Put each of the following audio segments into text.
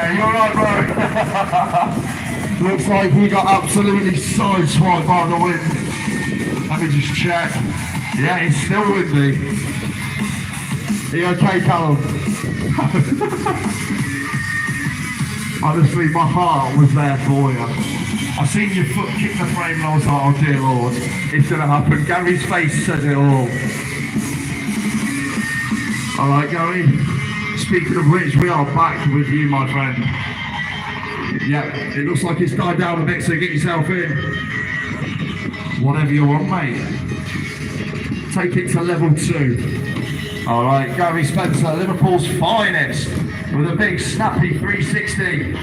Yeah, you're right, bro. Looks like we got absolutely sideswiped by the wind. Let me just check. Yeah, it's still with me. Are you okay, Callum? Honestly, my heart was there for you. I seen your foot kick the frame and I was like, oh dear Lord, it's gonna happen. Gary's face says it all. Alright, Gary. Speaking of which, we are back with you, my friend. Yeah, it looks like it's died down a bit, so get yourself in. Whatever you want, mate. Take it to level 2. Alright, Gary Spencer, Liverpool's finest, with a big snappy 360.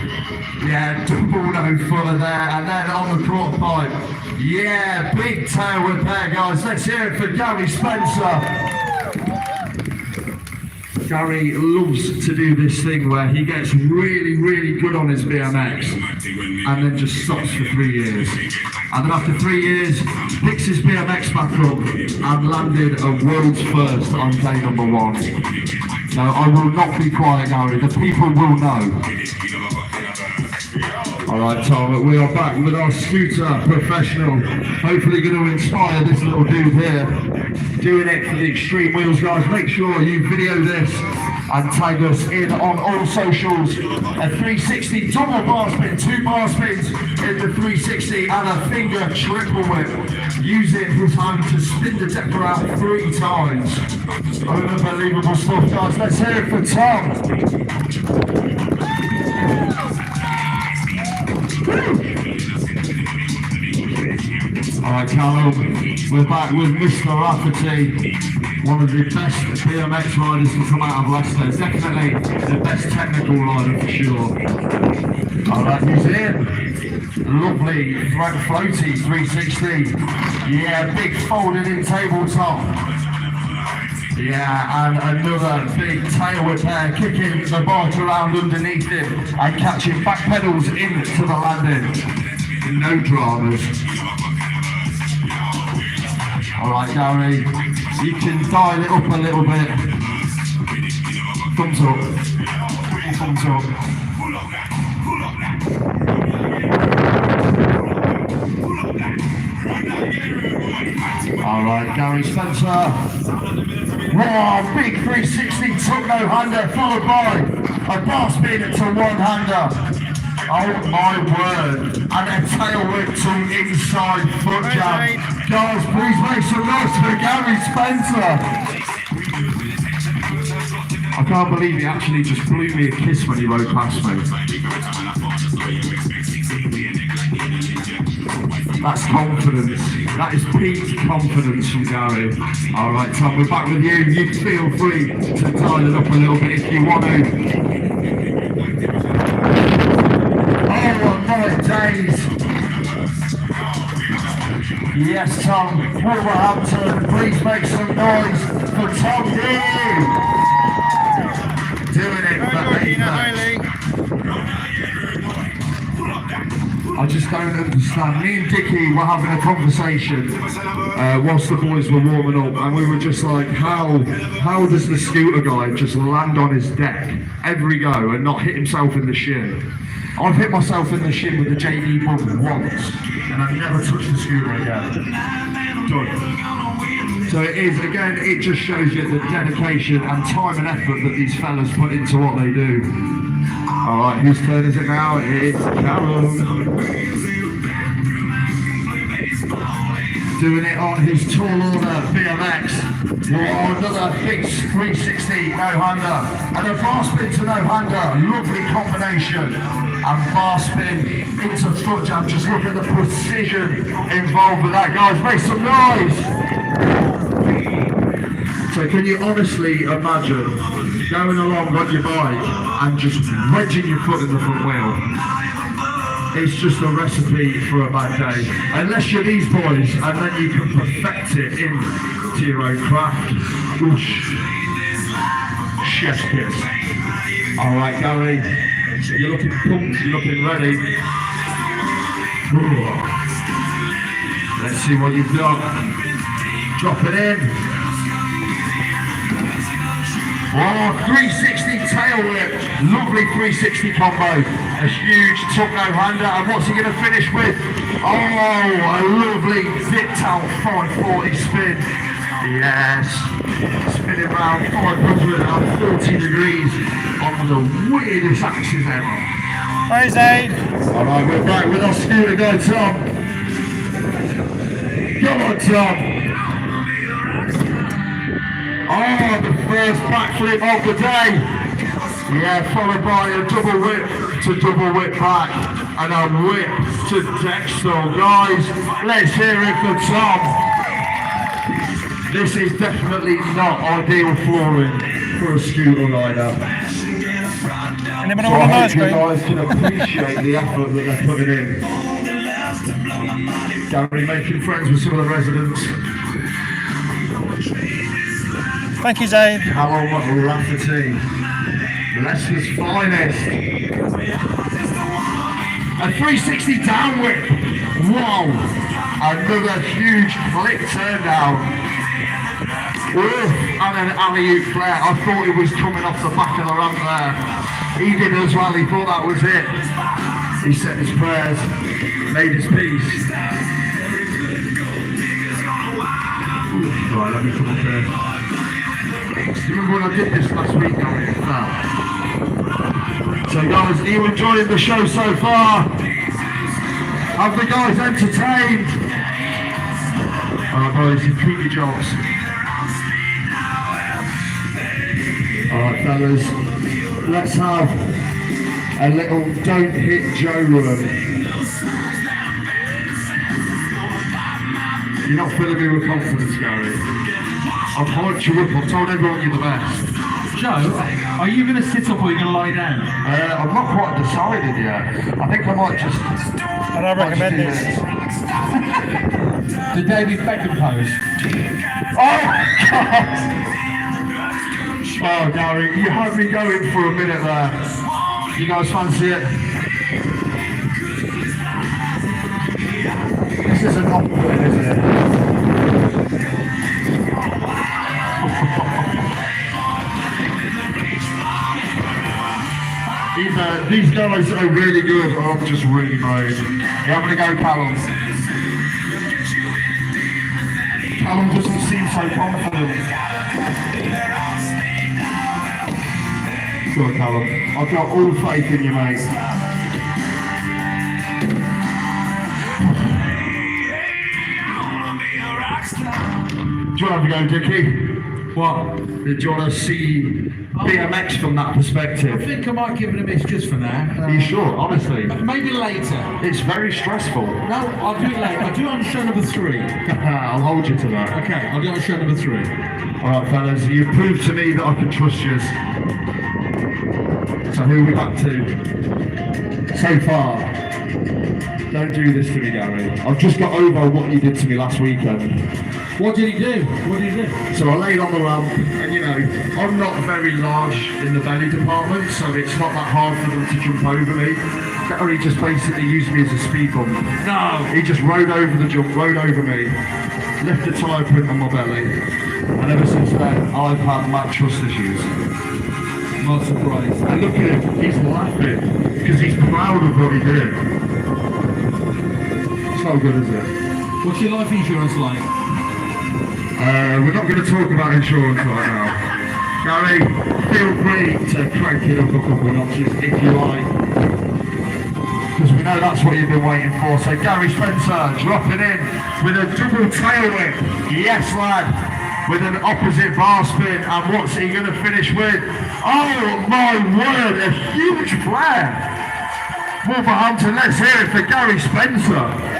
Yeah, double no footer there, and then on the quarter pipe. Yeah, big tail whip there, guys. Let's hear it for Gary Spencer. Gary loves to do this thing where he gets really, really good on his BMX and then just stops for 3 years. And then after 3 years, picks his BMX back up and landed a world's first on day number 1. So I will not be quiet, Gary. The people will know. Alright, Tom, we are back with our scooter professional. Hopefully going to inspire this little dude here. Doing it for the extreme wheels, guys. Make sure you video this and tag us in on all socials. A 360 double bar spin, 2 bar spins in the 360 and a finger triple whip. Using his hand to spin the deck around 3 times. Unbelievable stuff, guys. Let's hear it for Tom. Alright, Callum, we're back with Mr. Rafferty, one of the best BMX riders to come out of Leicester. Definitely the best technical rider for sure. Alright, he's in. Lovely floaty 360. Yeah, big folded in tabletop. Yeah, and another big tail whip there, kicking the bike around underneath him and catching back pedals into the landing. No dramas. Alright, Gary, you can dial it up a little bit. Thumbs up. Thumbs up. Alright, Gary Spencer. Wow, big 360 took no hander, followed by a bar spin to 1-hander. Oh my word. And a tail whip to inside foot jab. Guys, please make some noise for Gary Spencer. I can't believe he actually just blew me a kiss when he rode past me. That's confidence. That is peak confidence from Gary. Alright, Tom, we're back with you. You feel free to dial it up a little bit if you want to. Oh, my days. Yes, Tom. Wolverhampton, please make some noise for Tom D. Doing it for Apex. I just don't understand. Me and Dickie were having a conversation whilst the boys were warming up, and we were just like, how does the scooter guy just land on his deck every go and not hit himself in the shin? I've hit myself in the shin with the JD bug once, and I've never touched the scooter again. Done. So it is, again, it just shows you the dedication and time and effort that these fellas put into what they do. Alright, whose turn is it now? It's Callum. Doing it on his tall order BMX. Another big 360 no-hander. And a bar spin to no-hander. Lovely combination. And bar spin into foot jab. Just look at the precision involved with that, guys. Make some noise! So can you honestly imagine going along on your bike and just wedging your foot in the front wheel? It's just a recipe for a bad day. Unless you're these boys, and then you can perfect it into your own craft. Oosh. Chef's kiss. Alright, Gary, you're looking pumped, you're looking ready. Ooh. Let's see what you've got. Drop it in. Oh, 360 tail whip. Lovely 360 combo. A huge tuck no-hander. And what's he going to finish with? Oh, a lovely zipped out 540 spin. Yes. Spinning around 540 degrees on the weirdest axis ever. Hi, Zane. Alright, we're back with our scooter guy, Tom. Come on, Tom. Oh, the first backflip of the day. Yeah, followed by a double whip to double whip back and a whip to Dexter. Guys, let's hear it for Tom. This is definitely not ideal flooring for a scooter rider. So I hope you guys can appreciate the effort that they're putting in. Gary making friends with some of the residents. Thank you, Zane. Callum Rafferty, Leicester's finest. A 360 down whip. Wow. Another huge flip turn down. And an alley-oop flare. I thought it was coming off the back of the ramp there. He did as well. He thought that was it. He said his prayers, made his peace. Right, let me come up here. Do you remember when I did this last week? So guys, are you enjoying the show so far? Have the guys entertained? Alright boys, you keep your jobs. Alright fellas, let's have a little don't hit Joe run. You're not filling me with confidence, Gary. I've hyped you up, I've told everyone you're the best. Joe, are you going to sit up or are you going to lie down? I'm not quite decided yet. I think I might just... I don't recommend this. The David Beckham pose. Oh, God! Oh, Gary, you had me going for a minute there. You guys fancy it? This isn't off-putting, is it? These guys are really good, or I'm just really brave. Yeah, I'm going to go Callum. Callum doesn't seem so confident. Go on, Callum. I've got all faith in you, mate. Do you want to have a go, Dickie? What? Do you want to see BMX from that perspective? I think I might give it a miss just for now. Are you sure? Honestly? Maybe later. It's very stressful. No, I'll do it later. I'll do it on show number 3. I'll hold you to that. Okay, I'll do it on show number 3. Alright fellas, you've proved to me that I can trust you. So who are we back to? So far, don't do this to me, Gary. I've just got over what you did to me last weekend. What did he do? What did he do? So I laid on the ramp, and you know, I'm not very large in the belly department, so it's not that hard for them to jump over me. Gary just basically used me as a speed bump. No! He just rode over the jump, rode over me, left a tyre print on my belly, and ever since then, I've had mad trust issues. Not surprised. And look at him, he's laughing, because he's proud of what he did. It's not good, is it? What's your life insurance like? We're not going to talk about insurance right now. Gary, feel free to crank it up a couple notches if you like. Because we know that's what you've been waiting for. So Gary Spencer dropping in with a double tail whip. Yes, lad. With an opposite bar spin. And what's he going to finish with? Oh my word, a huge flare. Wolverhampton, let's hear it for Gary Spencer.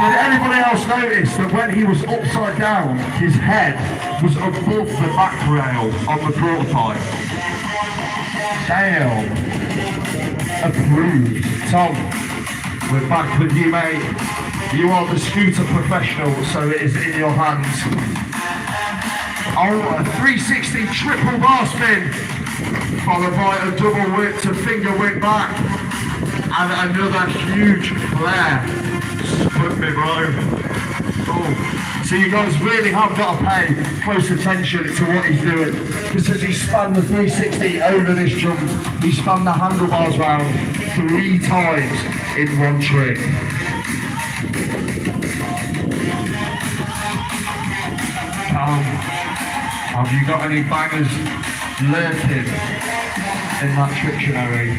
Did anybody else notice that when he was upside down, his head was above the back rail on the prototype? Damn. Approved. Tom, we're back with you, mate. You are the scooter professional, so it is in your hands. Oh, a 360 triple bar spin, followed by a double whip to finger whip back, and another huge flare. Split me, bro. Oh, So you guys really have got to pay close attention to what he's doing. Because he spun the 360 over this jump, he spun the handlebars round 3 times in one trick. Have you got any bangers lurking in that trictionary?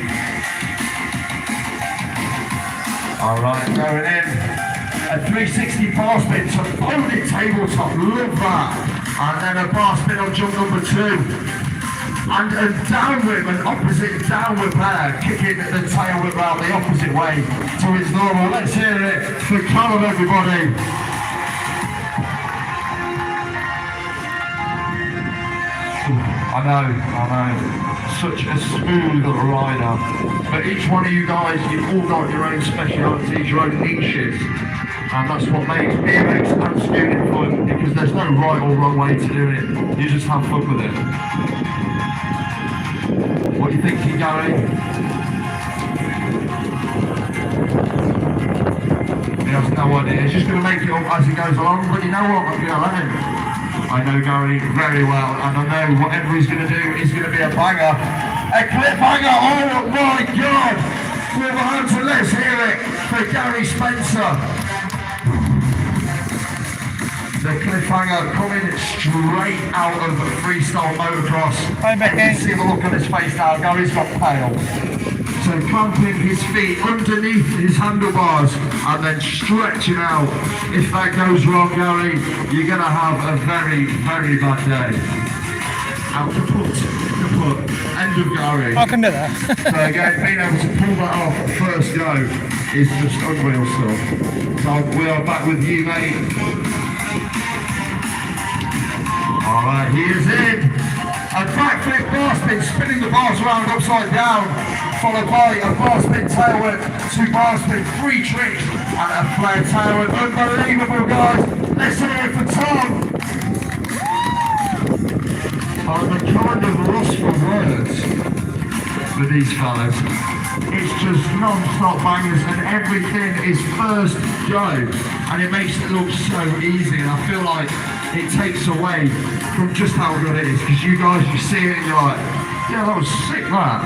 Alright, going in. A 360 bar spin to folded tabletop, love that. And then a bar spin on jump number 2. And a down whip, an opposite down whip there, kicking the tail whip round the opposite way to its normal. Let's hear it for Callum, everybody. I know. Such a smooth rider. But each one of you guys, you've all got your own specialities, your own niches. And that's what makes BMX and scooting fun, because there's no right or wrong way to do it. You just have fun with it. What are you thinking, Gary? He has no idea. He's just going to make it up as he goes along, but you know what? I'm going to let him. I know Gary very well, and I know whatever he's going to do is going to be a banger. A cliffhanger, oh my God! Wolverhampton, let's hear it for Gary Spencer. The cliffhanger coming straight out of freestyle motocross. Hi, Becky. You can see the look on his face now, Gary's got pale. So clamping his feet underneath his handlebars and then stretching out. If that goes wrong, Gary, you're going to have a very, very bad day. Out kaput. End of Gary. I can do that. So again, being able to pull that off at first go is just unreal stuff. So we are back with you, mate. Alright, he is in. A backflip bar spin, spinning the bars around upside down, followed by a bar spin tail whip, 2 bar spin, 3 tricks, and a flare tail whip. Unbelievable, guys. Let's hear it for Tom. I'm kind of lost for words with these fellas. It's just non-stop bangers and everything is first go. And it makes it look so easy, and I feel like it takes away from just how good it is, because you guys, you see it and you're like, yeah, that was sick, that.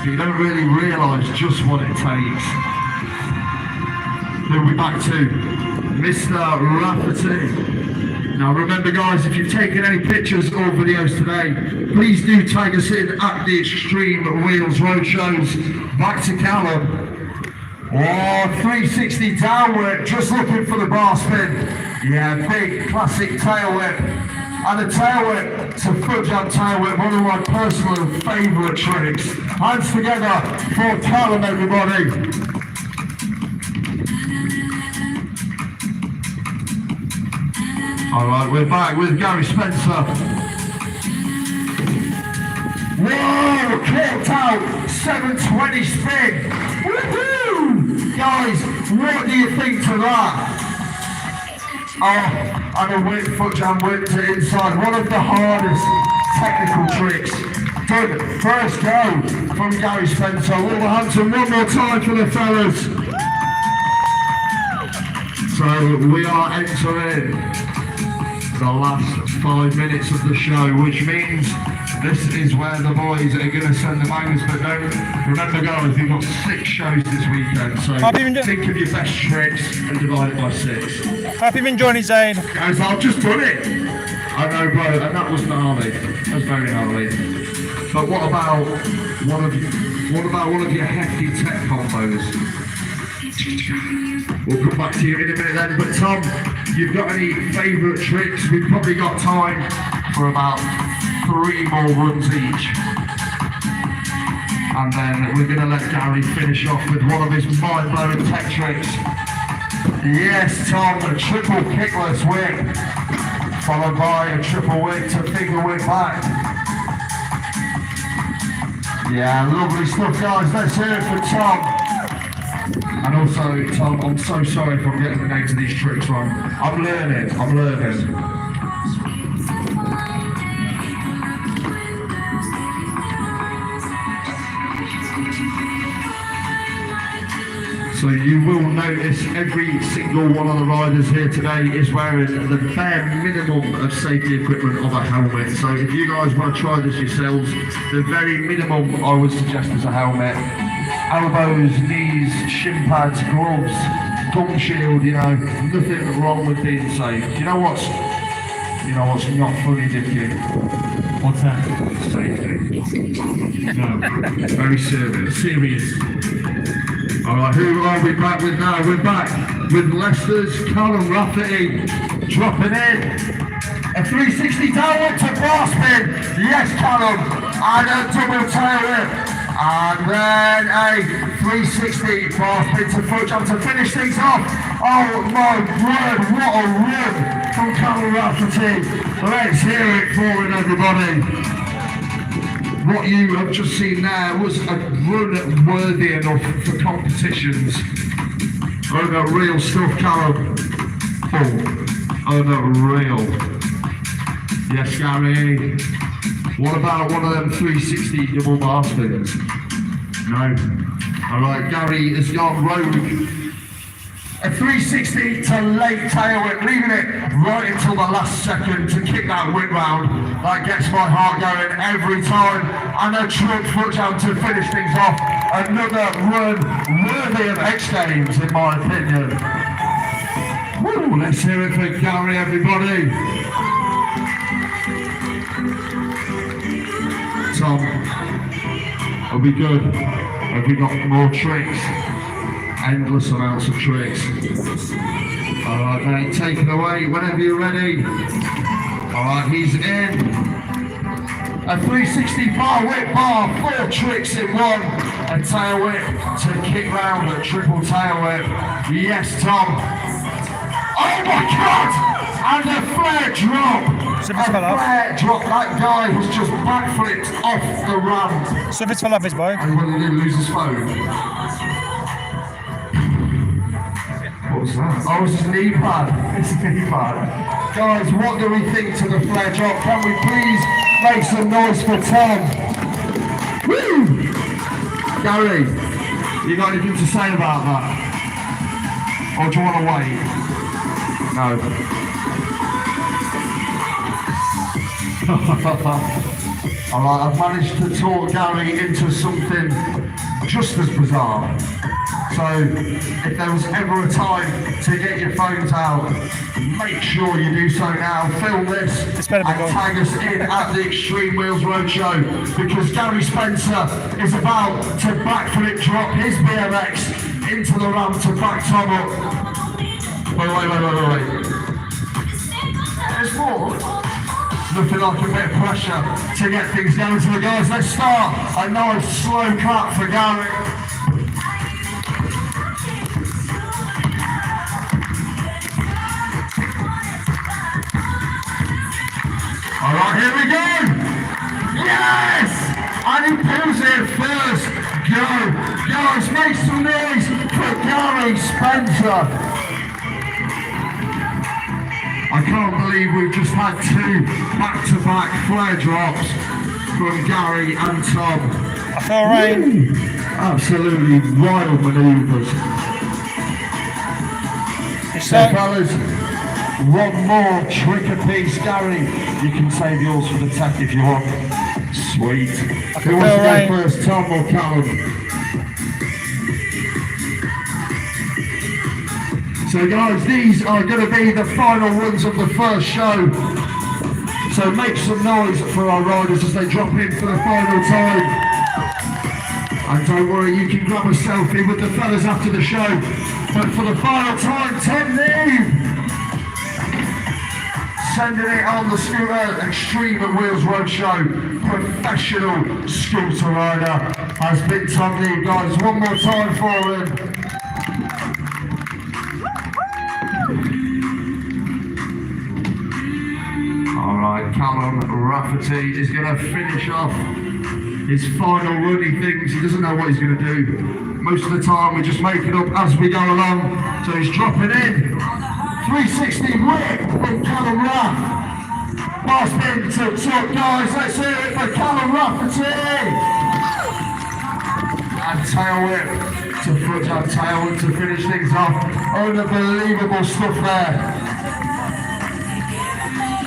But you don't really realise just what it takes. Then we're back to Mr. Rafferty. Now remember, guys, if you've taken any pictures or videos today, please do tag us in at the Extreme Wheels Roadshows. Back to Callum. Oh, 360 down whip, just looking for the bar spin. Yeah, big classic tail whip. And a tail whip to foot jump tail whip, one of my personal favourite tricks. Hands together for Callum, everybody. Alright, we're back with Gary Spencer. Whoa, caught out, 720 spin. Woohoo! Guys, what do you think to that? Oh, and a whip, foot jam whip to inside. One of the hardest technical tricks. Done. First go from Gary Spencer. Wolverhampton, one more time for the fellas. So we are entering the last 5 minutes of the show, which means this is where the boys are going to send the bangers. But don't remember, guys, we've got 6 shows this weekend, so think of your best tricks and divide it by 6. Hope you've enjoyed it, Zane. Guys, I've just done it. I know, bro, and that was gnarly. That was very gnarly. But what about one of your hefty tech combos? We'll come back to you in a minute then. But Tom, you've got any favourite tricks? We've probably got time for about 3 more runs each. And then we're going to let Gary finish off with one of his mind-blowing tech tricks. Yes, Tom, a triple kickless whip, followed by a triple whip to finger whip back. Yeah, lovely stuff, guys. Let's hear it for Tom. And also, Tom, I'm so sorry if I'm getting the names of these tricks wrong. I'm learning. So you will notice every single one of the riders here today is wearing the bare minimum of safety equipment of a helmet. So if you guys want to try this yourselves, the very minimum I would suggest is a helmet. Elbows, knees, shin pads, gloves, gum shield, you know, nothing wrong with being safe. Do you know what's not funny, Dickie? What's that? Safety. No. Very serious. Serious. Alright, who are we back with now? We're back with Leicester's Callum Rafferty dropping in. A 360 downward to bar spin. Yes, Callum. And a double tail whip. And then a 360 bar spin to foot jump to finish things off. Oh my word, what a run from Callum Rafferty. Let's hear it for him, everybody. What you have just seen there was a run worthy enough for competitions. Oh no, real stuff, Callum. Oh no, real. Yes, Gary. What about one of them 360 double bar spins? No. Alright, Gary has gone rogue. A 360 to late tail whip, leaving it right until the last second to kick that whip round. That gets my heart going every time. And a true foot jump to finish things off. Another run worthy of X Games, in my opinion. Woo, let's hear it for Gary, everybody. Tom, are we good? Have we got more tricks? Endless amounts of tricks. Alright mate, take it away whenever you're ready. Alright, he's in. A 360 bar whip bar, 4 tricks in one. A tail whip to kick round, a triple tail whip. Yes, Tom. Oh my God! And a flare drop. A flare drop. That guy was just backflipped off the ramp. Something's fell off his bike. And what did he do? Lose his phone? What was that? Oh, it's his knee pad. It's his knee pad. Guys, what do we think to the flare drop? Can we please make some noise for Tom? Woo! Gary, you got anything to say about that? Or do you want to wait? No. Alright, I've managed to talk Gary into something just as bizarre. So, if there was ever a time to get your phones out, make sure you do so now. Film this and tag us in at the Extreme Wheels Roadshow, because Gary Spencer is about to backflip drop his BMX into the ramp to back Tom up. Wait. There's more. Nothing like a bit of pressure to get things going to the guys. Let's start. A nice slow clap for Gary. Alright, here we go! Yes! And he pulls it first. Go! Guys, make some noise for Gary Spencer. I can't believe we've just had 2 back-to-back flare drops from Gary and Tom. I feel rain. Absolutely wild manoeuvres. So fellas, one more trick apiece. Gary, you can save yours for the tech if you want. Sweet. Who wants to go first, Tom or Callum? So guys, these are going to be the final runs of the first show. So make some noise for our riders as they drop in for the final time. And don't worry, you can grab a selfie with the fellas after the show. But for the final time, Tom Neve, sending it on the scooter, Extreme Wheels Roadshow, professional scooter rider, has been Tom Neve. Guys, one more time for him. Alright, Callum Rafferty is going to finish off his final run. He thinks he doesn't know what he's going to do. Most of the time we just make it up as we go along. So he's dropping in. 360 whip from Callum Raff. Bar spin to top, guys. Let's hear it for Callum Rafferty. and tail whip to foot jab, tail whip to finish things off. Unbelievable stuff there.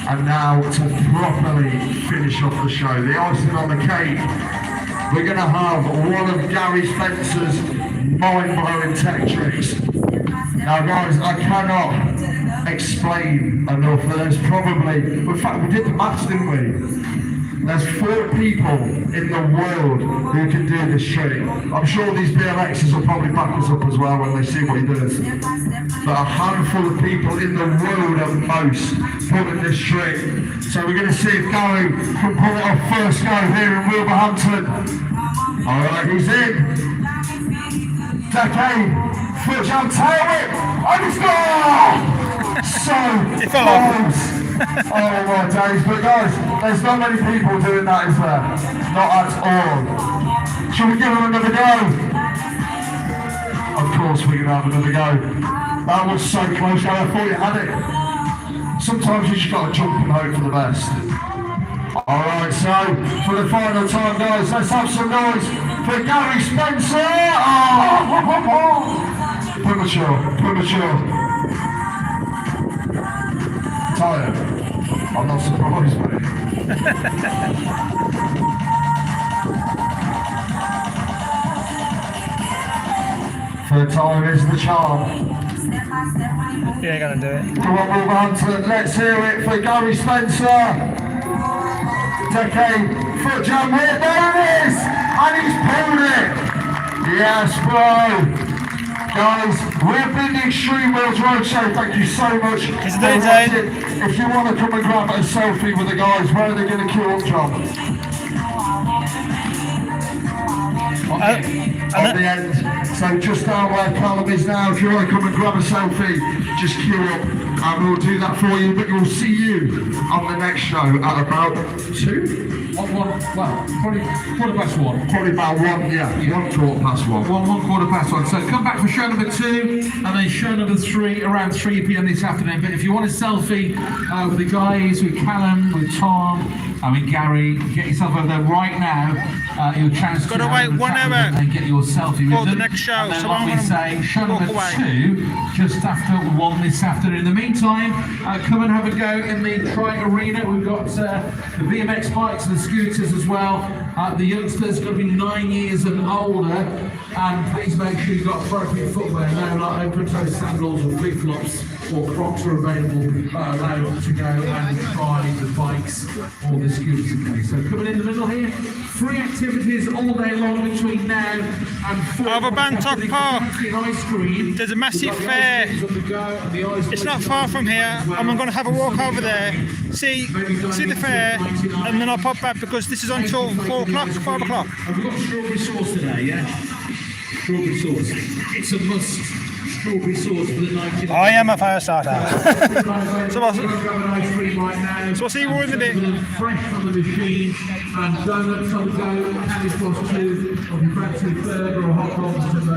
And now to properly finish off the show, the icing on the cake, we're going to have one of Gary Spencer's mind-blowing tech tricks. Now guys, I cannot explain enough. There's probably, in fact we did the maths, didn't we? There's 4 people in the world who can do this trick. I'm sure these BMXers will probably back us up as well when they see what he does. But a handful of people in the world at most pulling this trick. So we're going to see if Gary can pull it off first go here in Wolverhampton. Alright, he's in. Decade, foot jump, tail whip, and it's gone! So close! Oh my days, but guys, there's not many people doing that, is there? Not at all. Shall we give him another go? Of course we're going to have another go. That was so close, I thought you had it. Sometimes you just got to jump and hope for the best. Alright, so for the final time guys, let's have some noise for Gary Spencer! Oh! Premature. Tired? I'm not surprised, mate. Third time is the charm. You ain't gonna do it. Come on, Wolverhampton, let's hear it for Gary Spencer. Decade, foot jump here, there it is! And he's pulled it! Yes, bro! Guys, we've been the Extreme Wheels Roadshow, thank you so much for watching. If you want to come and grab a selfie with the guys, where are they going to queue up, John? On the end. So just down where Callum is now, if you want to come and grab a selfie, just queue up and we'll do that for you. But we'll see you on the next show at about 2? Probably quarter past 1. Probably about 1, yeah. 1 quarter past 1. 1 quarter past 1. So come back for show number 2 and then show number 3 around 3 p.m. this afternoon. But if you want a selfie with the guys, with Callum, with Tom, and with Gary, get yourself over there right now. Your chance to wait 1 hour and get your selfie with for the them. next show. And then, So like I'm we gonna say, show number away. 2 just after 1 this afternoon. In the meantime, come and have a go in the Tri Arena. We've got the BMX bikes and the scooters as well. The youngsters going to be 9 years and older. And please make sure you've got appropriate footwear. No like open-toe sandals or flip-flops or Crocs are available, allowed to go and try the bikes or the scooters. Okay, so coming in the middle here, free activities all day long between now and 4. Over Bantock Park, there's a massive fair. It's not far from here. I'm going to have a walk over there, see the fair, and then I'll pop back because this is until 4 o'clock, 5 o'clock. Have we got strawberry sauce today, yeah? Strawberry sauce. It's a must. Strawberry sauce for the 19. I am a fire starter. So we'll see you all in a bit. Fresh from the machine and donuts on the go, candy floss too, or if you fancy a burger or hot dogs.